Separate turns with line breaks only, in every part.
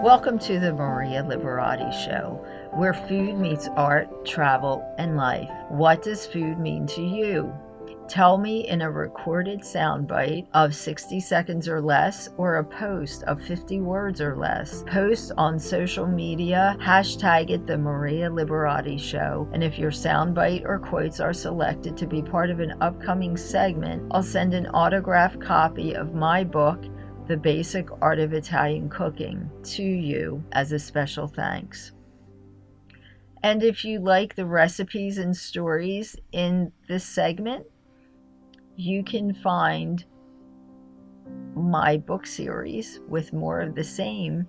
Welcome to the Maria Liberati Show, where food meets art, travel, and life. What does food mean to you? Tell me in a recorded soundbite of 60 seconds or less, or a post of 50 words or less. Post on social media, hashtag it the Maria Liberati Show, and if your soundbite or quotes are selected to be part of an upcoming segment, I'll send an autographed copy of my book, The Basic Art of Italian Cooking, to you as a special thanks. And if you like the recipes and stories in this segment, you can find my book series with more of the same: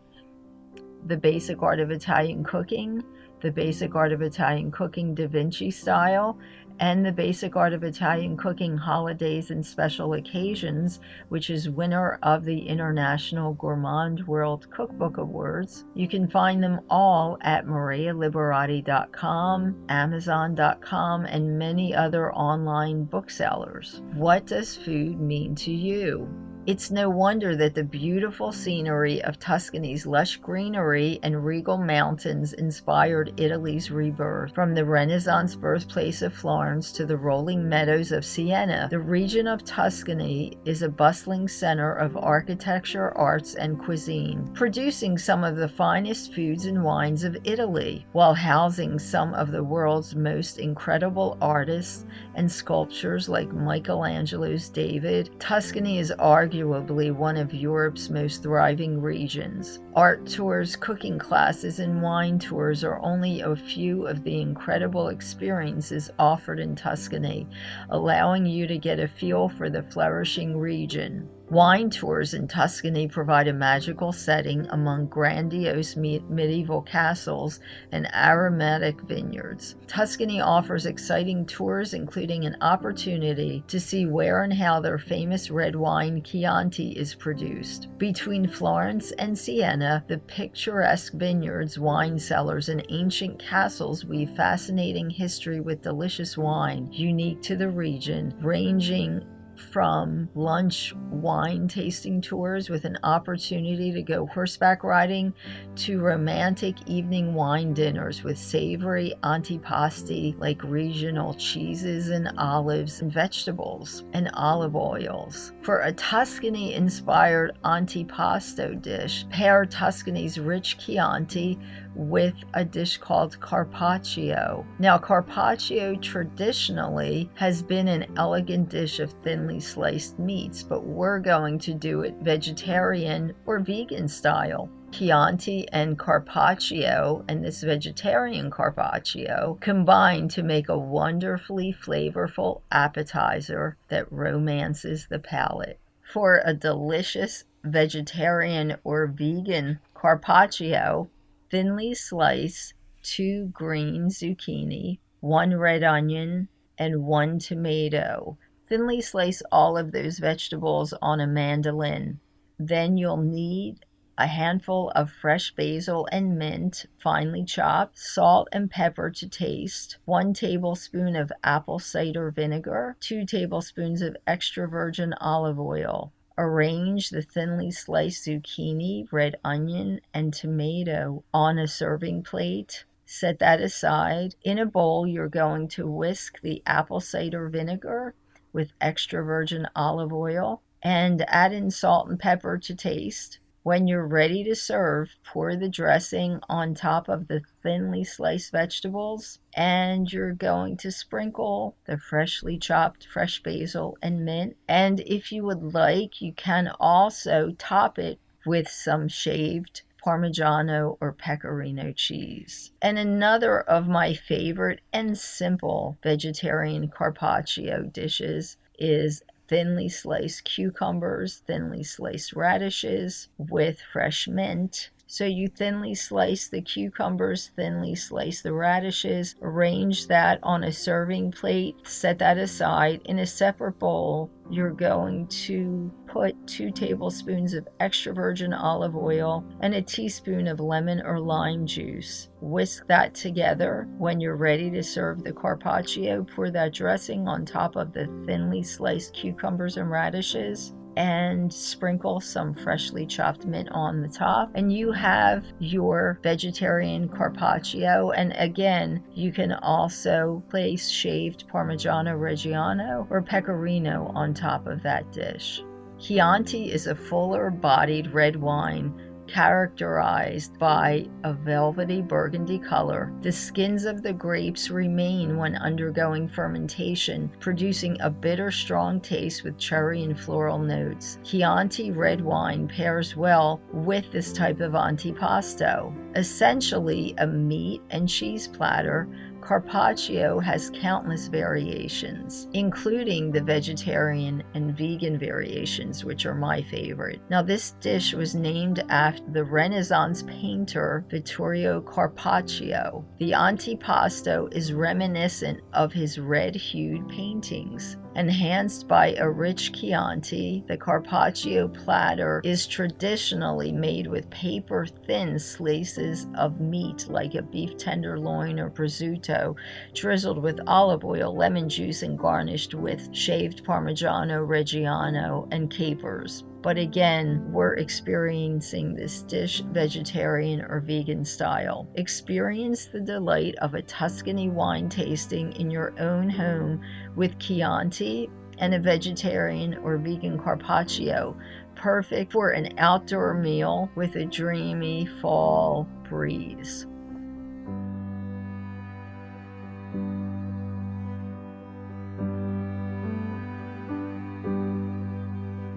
The Basic Art of Italian Cooking, The Basic Art of Italian Cooking Da Vinci Style, and The Basic Art of Italian Cooking Holidays and Special Occasions, which is winner of the International Gourmand World Cookbook Awards. You can find them all at marialiberati.com, amazon.com, and many other online booksellers. What does food mean to you? It's no wonder that the beautiful scenery of Tuscany's lush greenery and regal mountains inspired Italy's rebirth. From the Renaissance birthplace of Florence to the rolling meadows of Siena, the region of Tuscany is a bustling center of architecture, arts, and cuisine, producing some of the finest foods and wines of Italy, while housing some of the world's most incredible artists and sculptures like Michelangelo's David. Tuscany is arguably one of Europe's most thriving regions. Art tours, cooking classes, and wine tours are only a few of the incredible experiences offered in Tuscany, allowing you to get a feel for the flourishing region. Wine tours in Tuscany provide a magical setting among grandiose medieval castles and aromatic vineyards. Tuscany offers exciting tours, including an opportunity to see where and how their famous red wine Chianti is produced. Between Florence and Siena, the picturesque vineyards, wine cellars, and ancient castles weave fascinating history with delicious wine unique to the region, ranging from lunch wine tasting tours with an opportunity to go horseback riding to romantic evening wine dinners with savory antipasti like regional cheeses and olives and vegetables and olive oils. For a Tuscany-inspired antipasto dish, pair Tuscany's rich Chianti with a dish called Carpaccio. Now, Carpaccio traditionally has been an elegant dish of thinly sliced meats, but we're going to do it vegetarian or vegan style. Chianti and Carpaccio, and this vegetarian Carpaccio, combine to make a wonderfully flavorful appetizer that romances the palate. For a delicious vegetarian or vegan Carpaccio, thinly slice 2 green zucchini, 1 red onion, and 1 tomato. Thinly slice all of those vegetables on a mandolin. Then you'll need a handful of fresh basil and mint, finely chopped, salt and pepper to taste, 1 tablespoon of apple cider vinegar, 2 tablespoons of extra virgin olive oil. Arrange the thinly sliced zucchini, red onion, and tomato on a serving plate. Set that aside. In a bowl, you're going to whisk the apple cider vinegar with extra virgin olive oil and add in salt and pepper to taste. When you're ready to serve, pour the dressing on top of the thinly sliced vegetables, and you're going to sprinkle the freshly chopped fresh basil and mint. And if you would like, you can also top it with some shaved Parmigiano or Pecorino cheese. And another of my favorite and simple vegetarian Carpaccio dishes is thinly sliced cucumbers, thinly sliced radishes with fresh mint. So you thinly slice the cucumbers, thinly slice the radishes, arrange that on a serving plate, set that aside. In a separate bowl, you're going to put 2 tablespoons of extra virgin olive oil and a teaspoon of lemon or lime juice. Whisk that together. When you're ready to serve the Carpaccio, pour that dressing on top of the thinly sliced cucumbers and radishes. and sprinkle some freshly chopped mint on the top. And you have your vegetarian carpaccio. And again, you can also place shaved Parmigiano Reggiano or Pecorino on top of that dish. Chianti is a fuller-bodied red wine characterized by a velvety burgundy color. The skins of the grapes remain when undergoing fermentation, producing a bitter, strong taste with cherry and floral notes. Chianti red wine pairs well with this type of antipasto. Essentially a meat and cheese platter, Carpaccio has countless variations, including the vegetarian and vegan variations, which are my favorite. Now, this dish was named after the Renaissance painter Vittorio Carpaccio. The antipasto is reminiscent of his red-hued paintings. Enhanced by a rich Chianti, the Carpaccio platter is traditionally made with paper-thin slices of meat like a beef tenderloin or prosciutto, drizzled with olive oil, lemon juice, and garnished with shaved Parmigiano Reggiano and capers. But again, we're experiencing this dish vegetarian or vegan style. Experience the delight of a Tuscany wine tasting in your own home with Chianti and a vegetarian or vegan Carpaccio, perfect for an outdoor meal with a dreamy fall breeze.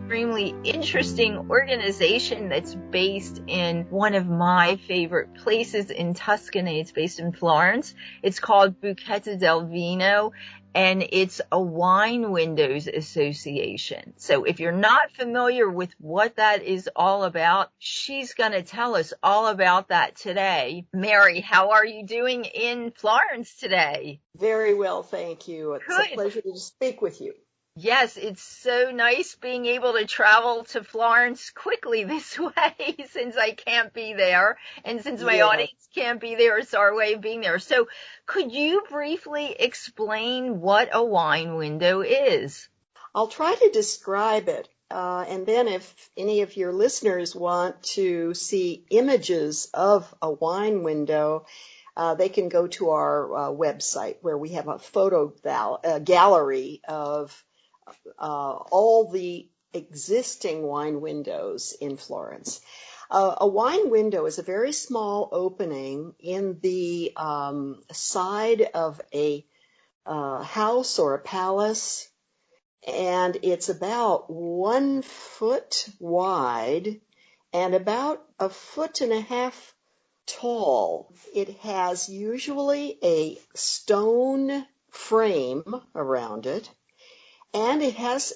Extremely interesting organization that's based in one of my favorite places in Tuscany. It's based in Florence. It's called Bucchetta del Vino, and it's a wine windows association. So if you're not familiar with what that is all about, she's going to tell us all about that today. Mary, how are you doing in Florence today?
Very well, thank you. It's
Good.
a pleasure to speak with you.
Yes, it's so nice being able to travel to Florence quickly this way since I can't be there and since my audience can't be there. It's our way of being there. So could you briefly explain what a wine window is?
I'll try to describe it. And then if any of your listeners want to see images of a wine window, they can go to our website where we have a photo gallery of all the existing wine windows in Florence. A wine window is a very small opening in the side of a house or a palace, and it's about 1 foot wide and about 1.5 feet tall. It has usually a stone frame around it. And it has,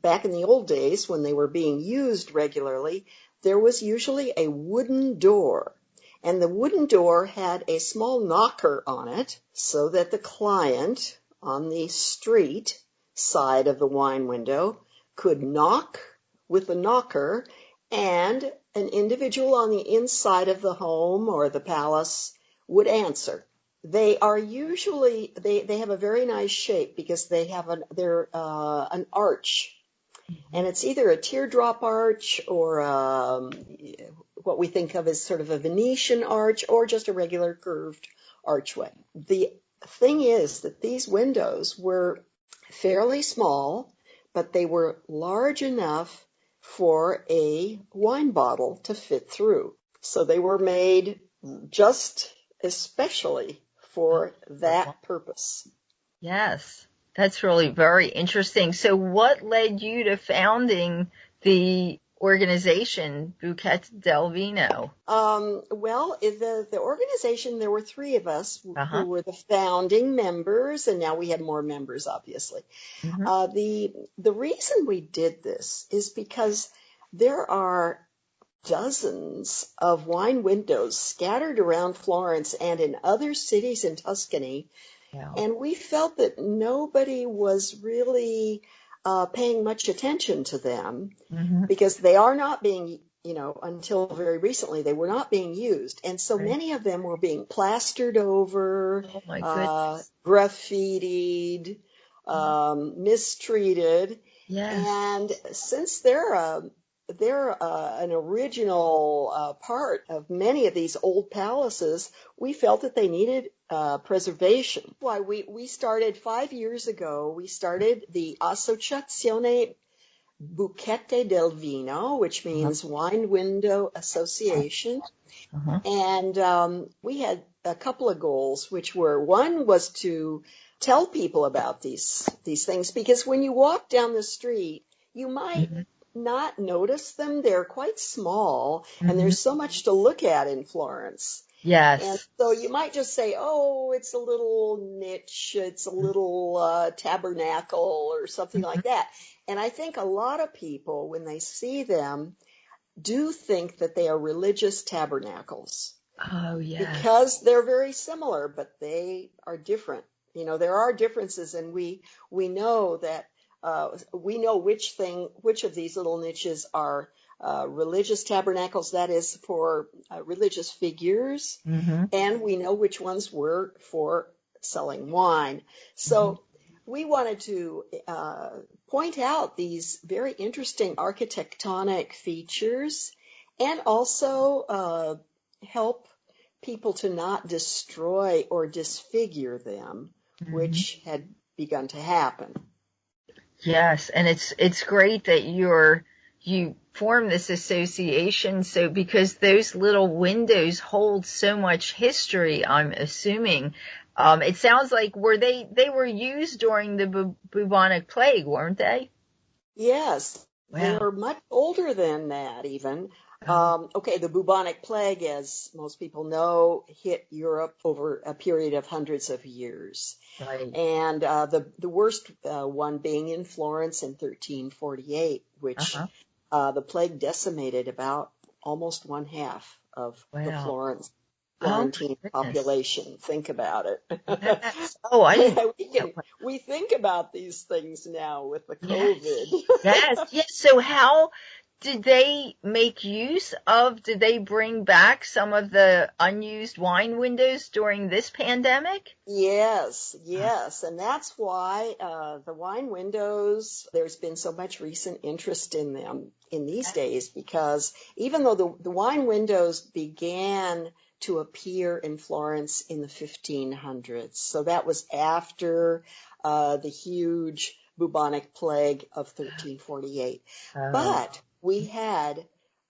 back in the old days when they were being used regularly, there was usually a wooden door. And the wooden door had a small knocker on it so that the client on the street side of the wine window could knock with the knocker, and an individual on the inside of the home or the palace would answer. They are usually, they have a very nice shape because they have an arch, and it's either a teardrop arch or what we think of as sort of a Venetian arch or just a regular curved archway. The thing is that these windows were fairly small, but they were large enough for a wine bottle to fit through. So they were made just especially for that purpose.
Yes, that's really very interesting. So what led you to founding the organization, Bucchetta del Vino?
Well, the organization, there were 3 of us who were the founding members, and now we have more members, obviously. The reason we did this is because there are dozens of wine windows scattered around Florence and in other cities in Tuscany. Yeah. And we felt that nobody was really paying much attention to them because they are not being, until very recently, they were not being used. And so many of them were being plastered over, graffitied, mistreated.
Yes.
And since they're an original part of many of these old palaces, we felt that they needed preservation. Why we started 5 years ago, we started the Associazione Bucchette del Vino, which
Uh-huh.
means Wine Window Association.
Uh-huh.
And we had a couple of goals, which were, one was to tell people about these things, because when you walk down the street, you might
Hmm.
not notice them. They're quite small, and
Hmm.
there's so much to look at in Florence. And
Yes.
so you might just say, oh, it's a little niche, it's a little tabernacle or something
Mhm.
like that. And I think a lot of people, when they see them, do think that they are religious tabernacles
Oh, yes.
because they're very similar, but they are different. You know, there are differences, and we know that we know which of these little niches are religious tabernacles, that is for religious figures,
Hmm.
and we know which ones were for selling wine.
Hmm.
So we wanted to point out these very interesting architectonic features, and also help people to not destroy or disfigure them,
Hmm.
which had begun to happen.
Yes, and it's great that you form this association, so because those little windows hold so much history, I'm assuming. It sounds like they were used during the bubonic plague, weren't they?
Yes,
Wow.
they're much older than that even.
Oh,
Okay, the bubonic plague, as most people know, hit Europe over a period of hundreds of years.
right.
And the worst one being in Florence in 1348, which
Uh-huh.
the plague decimated about almost one half of the
Wow. Oh my
Florentine
goodness.
population. Think about it.
Yes. Oh, I didn't think that way.
We think about these things now with the
Yes.
COVID.
Yes. Yes. So how did they make use of, did they bring back some of the unused wine windows during this pandemic?
Yes,
Uh,
yes. And that's why the wine windows, there's been so much recent interest in them in these days, because even though the wine windows began to appear in Florence in the 1500s, so that was after the huge bubonic plague of 1348.
Oh.
But we had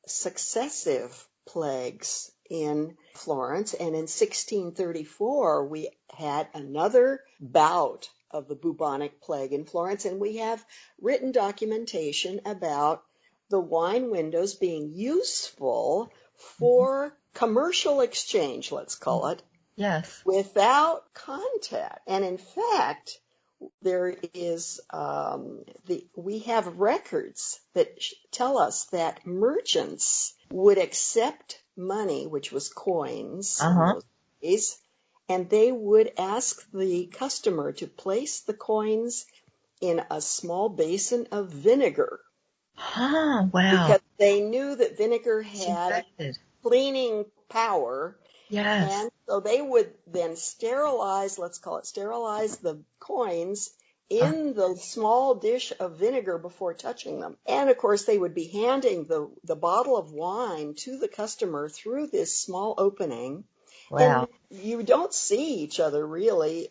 successive plagues in Florence, and in 1634 we had another bout of the bubonic plague in Florence, and we have written documentation about the wine windows being useful
Mhm.
for commercial exchange, let's call it,
Yes.
without contact. And in fact, there is we have records that tell us that merchants would accept money, which was coins in
Uh-huh.
those days, and they would ask the customer to place the coins in a small basin of vinegar,
Huh. Wow.
because they knew that vinegar had
Disinfected.
cleaning power.
Yes.
And so they would then sterilize, let's call it sterilize, the coins
Uh,
in the small dish of vinegar before touching them. And of course, they would be handing the bottle of wine to the customer through this small opening.
wow.
And you don't see each other really.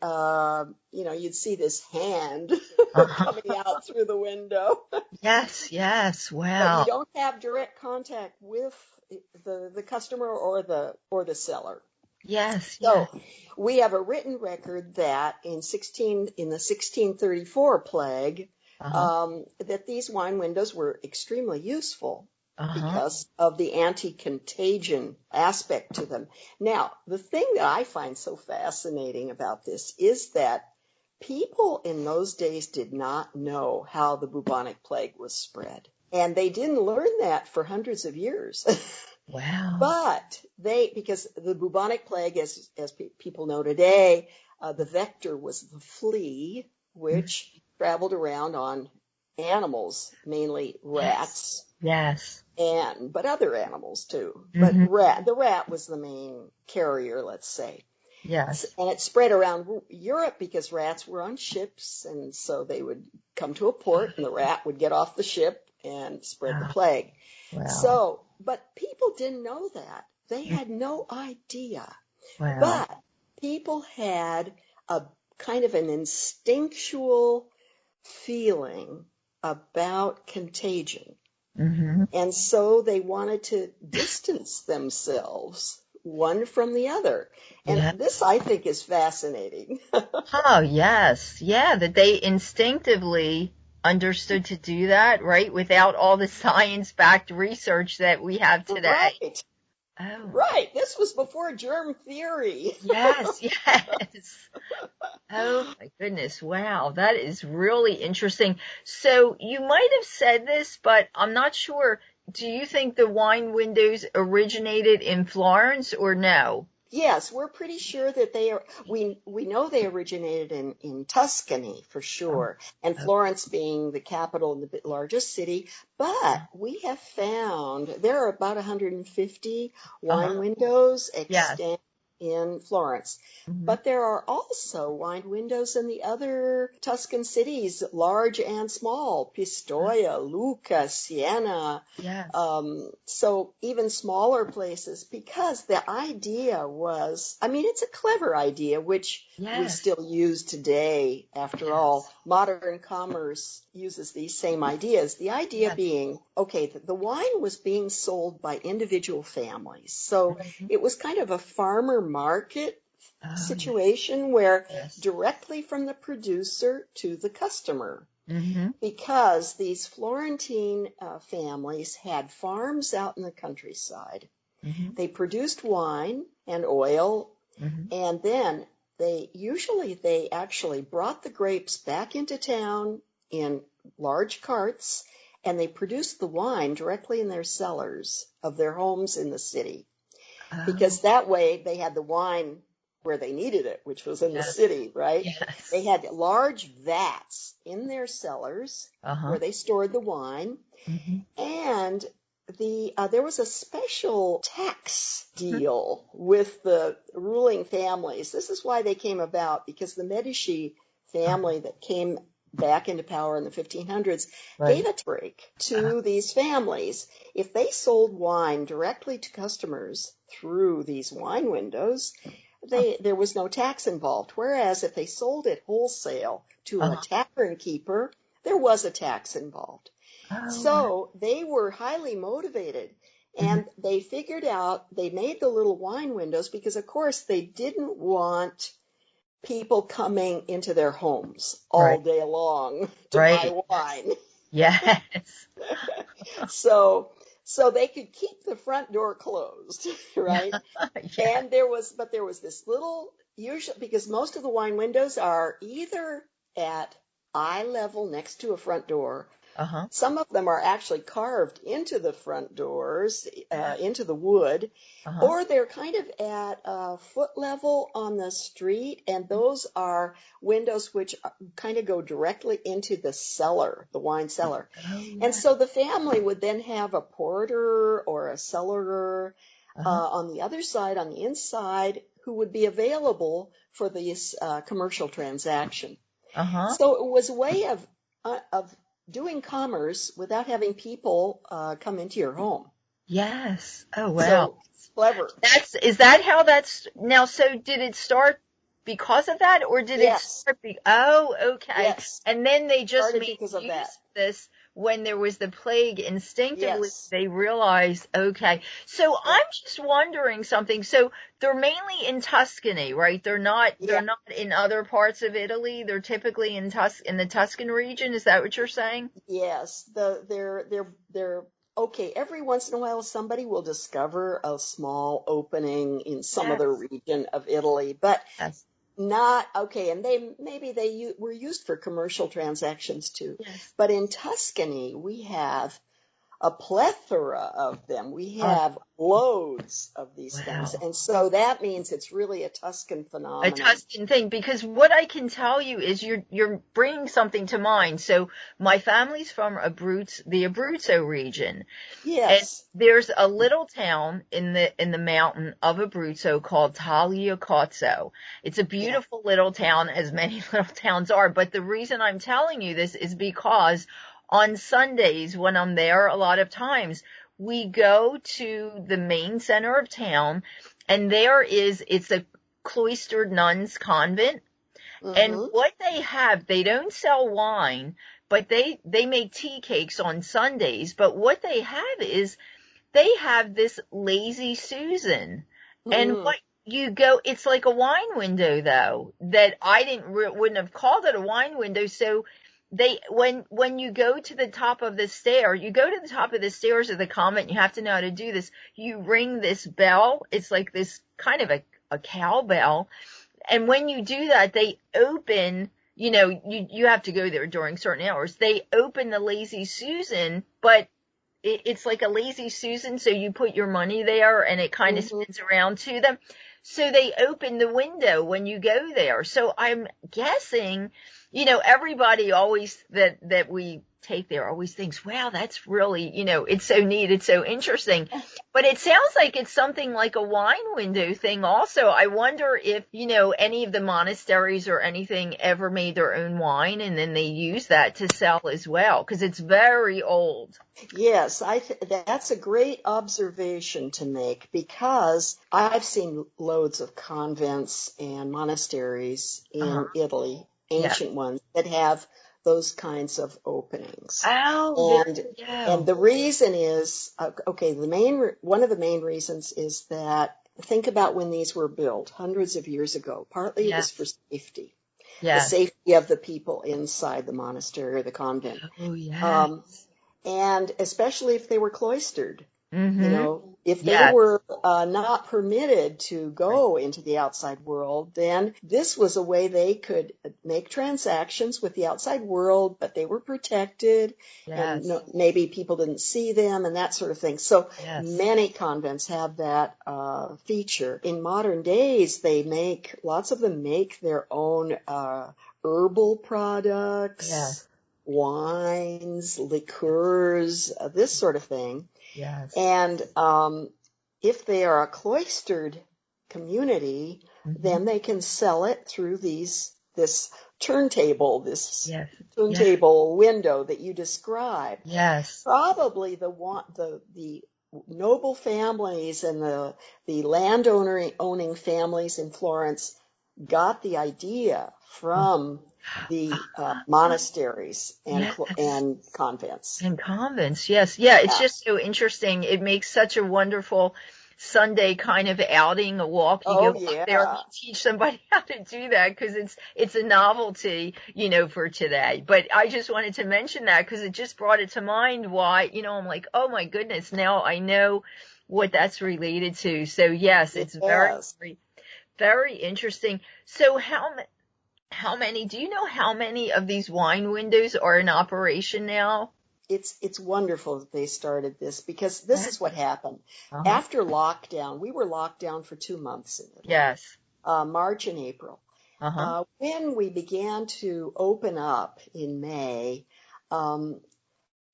You'd see this hand
Uh-huh.
coming out through the window,
Yes. Yes.
but you
Wow.
don't have direct contact with the customer or the seller.
Yes. Yes.
So we have a written record that in the 1634 plague,
Uh-huh.
that these wine windows were extremely useful
Uh-huh.
because of the anti-contagion aspect to them. Now, the thing that I find so fascinating about this is that people in those days did not know how the bubonic plague was spread. And they didn't learn that for hundreds of years.
Wow.
But because the bubonic plague, as people know today, the vector was the flea,
Mhm.
which traveled around on animals, mainly
Yes.
rats,
Yes.
but other animals too. But
Hmm.
the rat was the main carrier, let's say.
Yes.
And it spread around Europe because rats were on ships, and so they would come to a port, and the rat would get off the ship and spread the
Wow.
plague.
Wow.
So, but people didn't know that. They had no idea.
Wow.
But people had a kind of an instinctual feeling about contagion.
Mm-hmm.
And so they wanted to distance themselves one from the other. And
Yeah.
this, I think, is fascinating.
Oh, yes. Yeah, that they instinctively understood to do that, right? Without all the science-backed research that we have today.
Right,
Oh,
right. This was before germ theory.
yes, yes. Oh my goodness. Wow. That is really interesting. So you might have said this, but I'm not sure. Do you think the wine windows originated in Florence or no?
Yes, we're pretty sure that they are. We know they originated in Tuscany for
Oh,
sure, and
oh,
Florence being the capital and the largest city. But we have found there are about 150 wine
uh-huh.
windows
Yes.
extant in Florence.
Hmm.
But there are also wine windows in the other Tuscan cities, large and small, Pistoia, Lucca, Siena,
Yes.
so even smaller places, because the idea was, I mean, it's a clever idea, which we
Yes.
still use today. After all,
Yes.
modern commerce uses these same ideas. The idea
Yes.
being, okay, the wine was being sold by individual families. So
Hmm.
it was kind of a farmer market
Oh, yeah.
situation where
Yes.
directly from the producer to the customer,
Mm-hmm.
because these Florentine families had farms out in the countryside.
Mm-hmm.
They produced wine and oil,
Mm-hmm.
and then they actually brought the grapes back into town in large carts, and they produced the wine directly in their cellars of their homes in the city,
Oh,
because that way they had the wine where they needed it, which was in the
yes.
city, right?
Yes.
They had large vats in their cellars
Uh-huh.
where they stored the wine,
Mm-hmm.
and there was a special tax deal with the ruling families. This is why they came about, because the Medici
Uh-huh.
family that came back into power in the 1500s gave
Right.
a break
Uh,
to these families. If they sold wine directly to customers through these wine windows,
huh.
there was no tax involved. Whereas if they sold it wholesale to a
Uh-huh.
tavern keeper, there was a tax involved.
Oh, wow.
So they were highly motivated,
Mm-hmm.
and they figured out, they made the little wine windows because, of course, they didn't want people coming into their homes all
Right.
day long to buy
Right.
wine.
Yes.
So, so they could keep the front door closed, right?
Yeah.
But there was this little, usually, because most of the wine windows are either at eye level next to a front door.
Uh-huh.
Some of them are actually carved into the front doors, into the wood,
Uh-huh.
or they're kind of at foot level on the street, and those are windows which kind of go directly into the cellar, the wine cellar.
Oh,
And
yeah.
so the family would then have a porter or a cellarer
Uh-huh.
on the other side, on the inside, who would be available for this commercial transaction.
Uh-huh.
So it was a way of doing commerce without having people come into your home.
Yes. Oh, wow.
So it's clever.
Is that how that's now? So did it start because of that, or did it
Yes,
start oh, okay.
yes.
And then they just
Started
made
because of
use
that.
of this when there was the plague. Instinctively,
Yes.
they realized, okay. So
Yep.
I'm just wondering something. So they're mainly in Tuscany, right? They're
Yeah.
not in other parts of Italy. They're typically in the Tuscan region. Is that what you're saying?
Yes. They're okay. Every once in a while, somebody will discover a small opening in some other
Yes.
region of Italy, but
Yes.
not okay. And were used for commercial transactions too.
Yes.
But in Tuscany, we have a plethora of them. We
Oh,
have loads of these things.
wow.
And so that means it's really a Tuscan
A
phenomenon.
Tuscan thing, because what I can tell you is you're bringing something to mind. So my family's from the Abruzzo region, and
Yes.
there's a little town in the mountain of Abruzzo called Tagliacozzo. It's a
Yeah.
beautiful little town, as many little towns are. But the reason I'm telling you this is because on Sundays when I'm there, a lot of times we go to the main center of town, and it's a cloistered nuns convent. And
Mm-hmm.
what they don't sell wine, but they make tea cakes on Sundays. But what they have is they have this Lazy Susan. And
Mm.
what you go, it's like a wine window though, that I wouldn't have called it a wine window. So when you go to the top of the stair, you go to the top of the stairs of the convent, you have to know how to do this. You ring this bell. It's like this kind of a cowbell. And when you do that, they open, you have to go there during certain hours. They open the Lazy Susan, but it's like a Lazy Susan, so you put your money there and it kind of
Mm-hmm.
spins around to them. So they open the window when you go there. So I'm guessing, everybody always that we take there always thinks, wow, that's really, it's so neat, it's so interesting. But it sounds like it's something like a wine window thing also. I wonder if, any of the monasteries or anything ever made their own wine and then they use that to sell as well, because it's very old.
Yes, that's a great observation to make because I've seen loads of convents and monasteries
Uh-huh.
in Italy,
Yeah.
ancient ones that have those kinds of openings.
Oh, there
And
you
and
go.
the reason is okay, one of the main reasons is that think about when these were built hundreds of years ago. Partly it was for
Yes.
safety, the
Yes.
safety of the people inside the monastery or the convent.
Oh, yeah.
Um, and especially if they were cloistered.
Mm-hmm.
If they
Yes.
were not permitted to
Right.
go into the outside world, then this was a way they could make transactions with the outside world, but they were protected, and
Yes.
maybe people didn't see them and that sort of thing. So
Yes.
many convents have that feature. In modern days, lots of them make their own herbal products,
Yes.
wines, liqueurs, this sort of thing.
Yes.
And if they are a cloistered community,
Mm-hmm.
then they can sell it through this turntable, this
Yes. Yes.
turntable window that you described.
Yes.
Probably the noble families and the landowner owning families in Florence got the idea from the monasteries
Yes.
and convents.
And convents. Yes. Yeah. It's
Yeah.
just so interesting. It makes such a wonderful Sunday kind of outing, a walk. You
Oh
go up there and
yeah.
you teach somebody how to do that because it's a novelty, for today. But I just wanted to mention that because it just brought it to mind why, I'm like, oh my goodness, now I know what that's related to. So yes, it's very,
Yes.
very, very interesting. So how many, do you know how many of these wine windows are in operation now?
It's wonderful that they started this because this is what happened.
Uh-huh.
After lockdown, we were locked down for 2 months in Italy,
Yes.
March and April.
Uh-huh.
When we began to open up in May, um,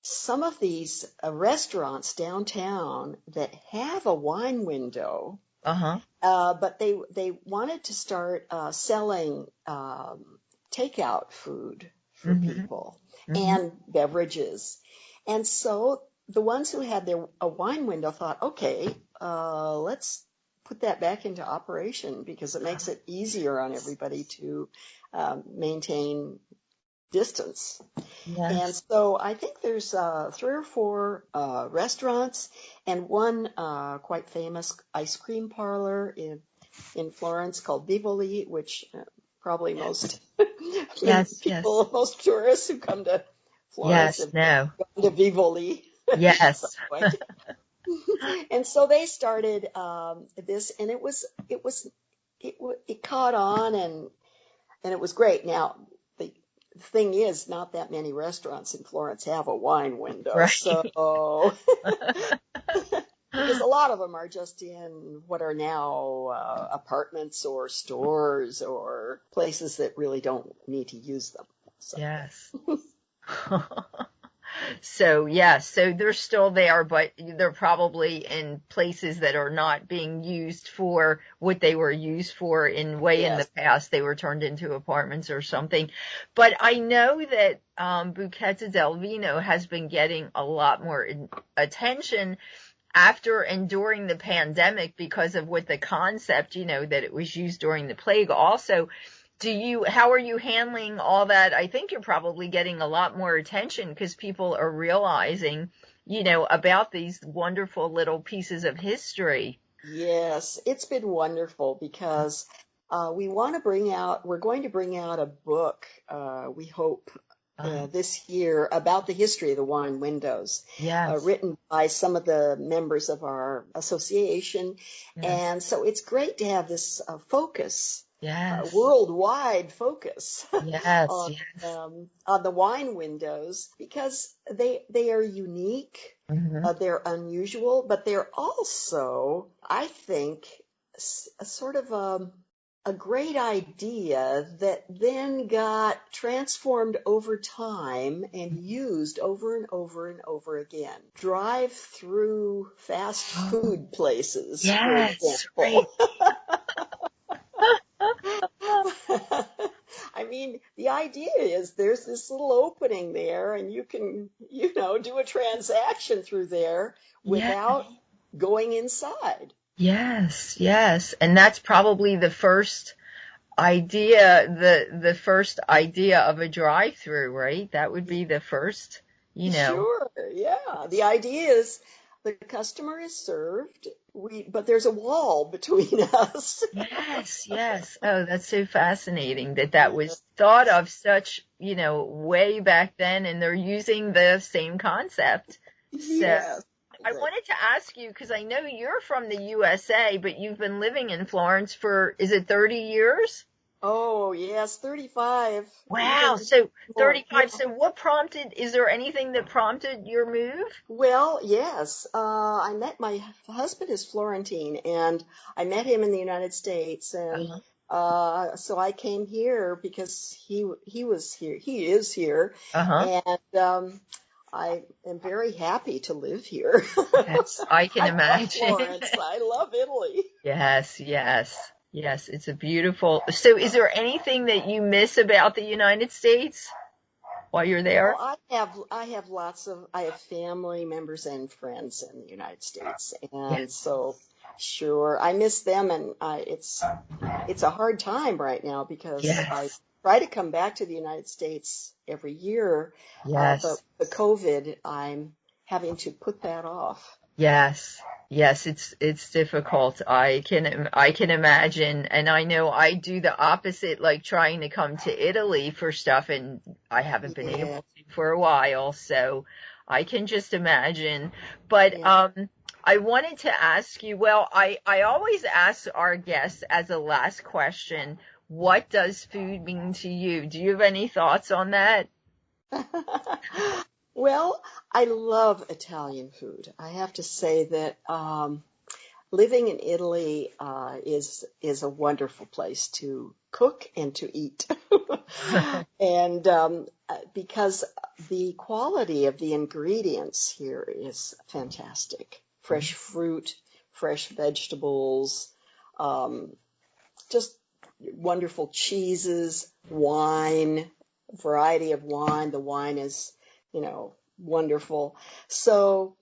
some of these restaurants downtown that have a wine window,
Uh-huh.
but they wanted to start selling takeout food for
Mm-hmm.
people
Mm-hmm.
and beverages. And so the ones who had a wine window thought, okay, let's put that back into operation because it makes it easier on everybody to maintain distance. And
Yes.
so I think there's 3 or 4 restaurants and one quite famous ice cream parlor in Florence called Vivoli, which probably most
Yes. Yes.
people, most tourists who come to Florence
Yes.
have
No.
gone to Vivoli at some
Yes.
point. And so they started this, and it caught on, and it was great. Now the the thing is, not that many restaurants in Florence have a wine window.
Right.
So, because a lot of them are just in what are now apartments or stores or places that really don't need to use them. So,
Yes. So, yes, so they're still there, but they're probably in places that are not being used for what they were used for in the
yes.
past. They were turned into apartments or something. But I know that Bucchetta del Vino has been getting a lot more attention after and during the pandemic because of what the concept, that it was used during the plague also. How are you handling all that? I think you're probably getting a lot more attention because people are realizing, about these wonderful little pieces of history.
Yes, it's been wonderful because we're going to bring out a book, we hope,
Uh,
this year about the history of the wine windows,
yes,
written by some of the members of our association.
yes,
And so it's great to have this focus,
yes,
worldwide focus
yes,
on
yes.
the wine windows because they are unique,
Hmm.
they're unusual, but they're also, I think, a sort of a great idea that then got transformed over time and used over and over and over again. Drive-through fast
Oh,
food places, for
yes, right.
example. I mean, the idea is there's this little opening there and you can, do a transaction through there
Yeah.
without going inside.
Yes, yes. And that's probably the first idea of a drive-through, right? That would be the first, you know.
Sure, yeah. The idea is the customer is served, but there's a wall between us.
Yes, yes. Oh, that's so fascinating that was thought of such, way back then, and they're using the same concept. So
Yes.
I wanted to ask you, because I know you're from the USA, but you've been living in Florence for, is it 30 years?
Oh, yes, 35,
Wow,
even
so
more. Yeah.
35. So is there anything that prompted your move?
Well, yes. My husband is Florentine, and I met him in the United States, and
Uh-huh.
so I came here because he was here. He is here,
Uh-huh.
and I am very happy to live here.
Yes, I can
I love
imagine.
Florence. I love Italy.
Yes, yes, yes. It's a beautiful. So, is there anything that you miss about the United States while you're
Well,
there?
I have family members and friends in the United States,
Yeah.
and so sure, I miss them, and it's a hard time right now because I
Yes.
try to come back to the United States every year, but
Yes.
the COVID, I'm having to put that off.
Yes. Yes, it's difficult. I can imagine, and I know I do the opposite, like trying to come to Italy for stuff, and I haven't been
Yeah,
able to for a while, so I can just imagine. But
yeah.
I wanted to ask you, well, I always ask our guests as a last question, what does food mean to you? Do you have any thoughts on that?
Well, I love Italian food. I have to say that living in Italy is a wonderful place to cook and to eat, and because the quality of the ingredients here is fantastic. Fresh fruit, fresh vegetables, um, just wonderful cheeses, wine, variety of wine. The wine is, wonderful. So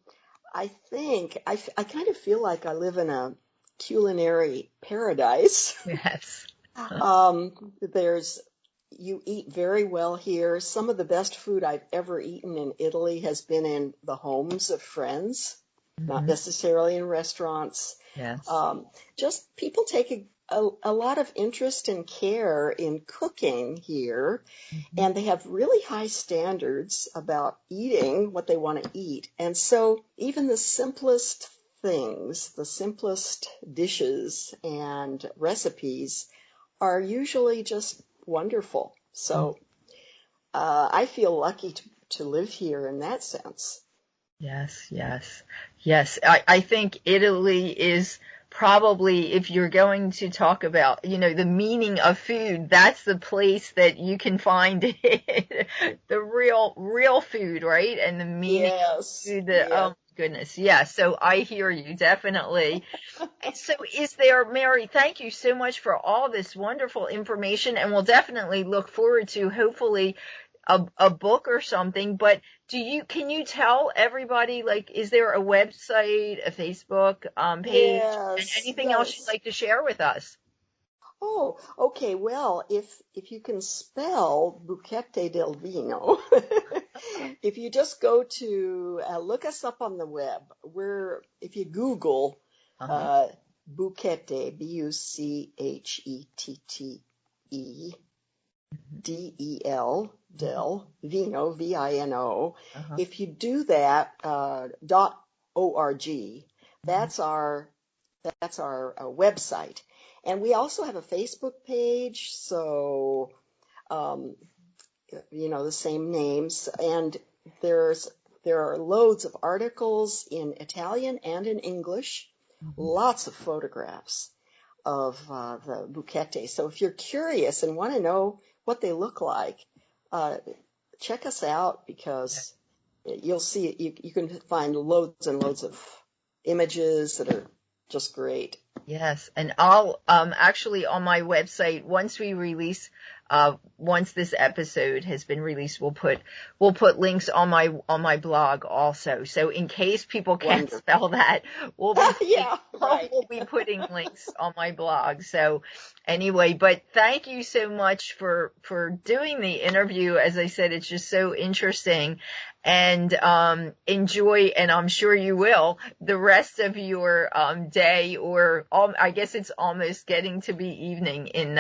I kind of feel like I live in a culinary paradise.
Yes.
There's You eat very well here. Some of the best food I've ever eaten in Italy has been in the homes of friends, not
Hmm.
necessarily in restaurants.
Yes.
Um, just people take a lot of interest and care in cooking here,
Hmm.
and they have really high standards about eating what they want to eat. And so even the simplest things, the simplest dishes and recipes are usually just wonderful. So I feel lucky to live here in that sense.
Yes, yes, yes. I think Italy is probably, if you're going to talk about, the meaning of food, that's the place that you can find it. The real food, right? And the meaning of
Yes,
food, oh
yes.
my goodness. Yeah, so I hear you, definitely. And so Mary, thank you so much for all this wonderful information, and we'll definitely look forward to hopefully a book or something. But can you tell everybody, like, is there a website, a Facebook page, and
Yes,
anything else you'd
yes.
like to share with us?
Oh, okay. Well, if you can spell Bucchette del Vino, if you just go to look us up on the web, if you Google
Uh-huh.
uh, Bucchette, Buchettel, del Vino, Vino.
Uh-huh.
If you do that, .org,
Mhm.
that's our website. And we also have a Facebook page, so um, the same names. And there's there are loads of articles in Italian and in English,
Mhm.
lots of photographs of the bucchette. So if you're curious and want to know what they look like, uh, check us out because you'll see you can find loads and loads of images that are just great.
Yes, and I'll actually on my website once this episode has been released, we'll put links on my blog also. So in case people can't
Wonderful.
spell that, we'll be putting,
Yeah, right.
we'll be putting links on my blog. So anyway, but thank you so much for doing the interview. As I said, it's just so interesting, and enjoy, and I'm sure you will, the rest of your day, or I guess it's almost getting to be evening in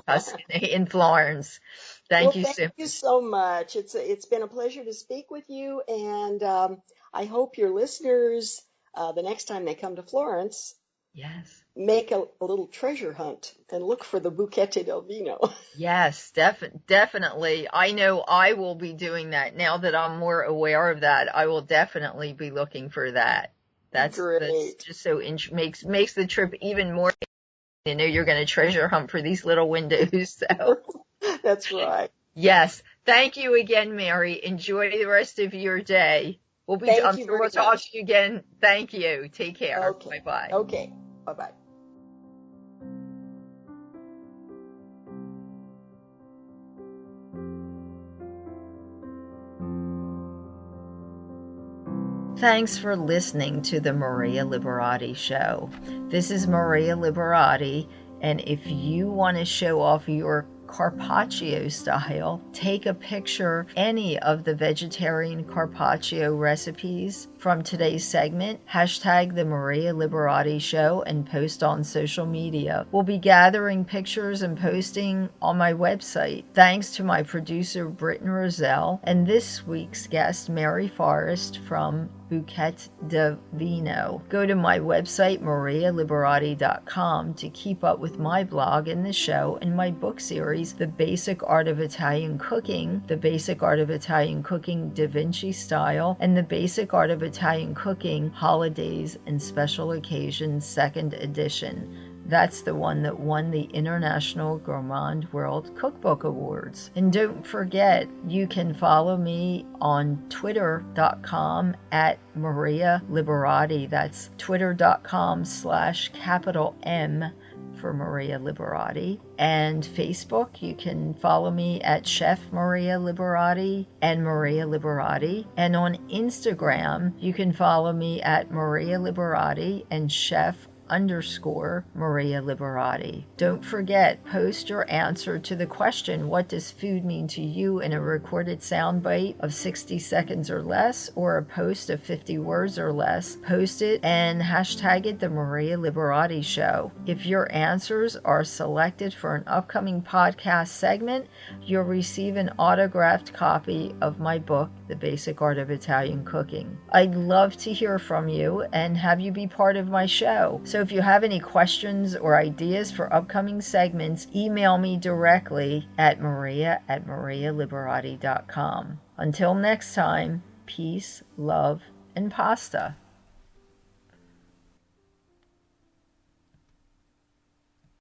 Tuscany, in Florence.
Well,
Thank you
thank
so
you so much. It's been a pleasure to speak with you, and I hope your listeners, the next time they come to Florence,
Yes.
make a little treasure hunt and look for the Bucchette del Vino.
Yes, definitely. I know I will be doing that now that I'm more aware of that. I will definitely be looking for that. That's
Great.
just so makes the trip even more. You know, you're going to treasure hunt for these little windows. So,
That's right.
yes. Thank you again, Mary. Enjoy the rest of your day.
Thank
I'm
you
sure we'll
very
talk
much.
to you again. Thank you. Take care.
Okay.
Bye bye.
Okay. Bye-bye.
Thanks for listening to the Maria Liberati Show. This is Maria Liberati, and if you want to show off your Carpaccio style, take a picture any of the vegetarian Carpaccio recipes from today's segment, hashtag the Maria Liberati Show, and post on social media. We'll be gathering pictures and posting on my website. Thanks to my producer Britton Roselle and this week's guest Mary Forrest from Bucchette de Vino. Go to my website, marialiberati.com, to keep up with my blog and the show and my book series, The Basic Art of Italian Cooking, The Basic Art of Italian Cooking Da Vinci Style, and The Basic Art of Italian Cooking Holidays and Special Occasions, 2nd edition. That's the one that won the International Gourmand World Cookbook Awards. And don't forget, you can follow me on twitter.com at Maria Liberati. That's twitter.com/M for Maria Liberati. And Facebook, you can follow me at Chef Maria Liberati and Maria Liberati. And on Instagram, you can follow me at Maria Liberati and Chef _Maria Liberati. Don't forget, post your answer to the question, what does food mean to you, in a recorded soundbite of 60 seconds or less, or a post of 50 words or less. Post it and hashtag it the Maria Liberati Show. If your answers are selected for an upcoming podcast segment, you'll receive an autographed copy of my book, The Basic Art of Italian Cooking. I'd love to hear from you and have you be part of my show. So So if you have any questions or ideas for upcoming segments, email me directly at maria@marialiberati.com. Until next time, peace, love, and pasta.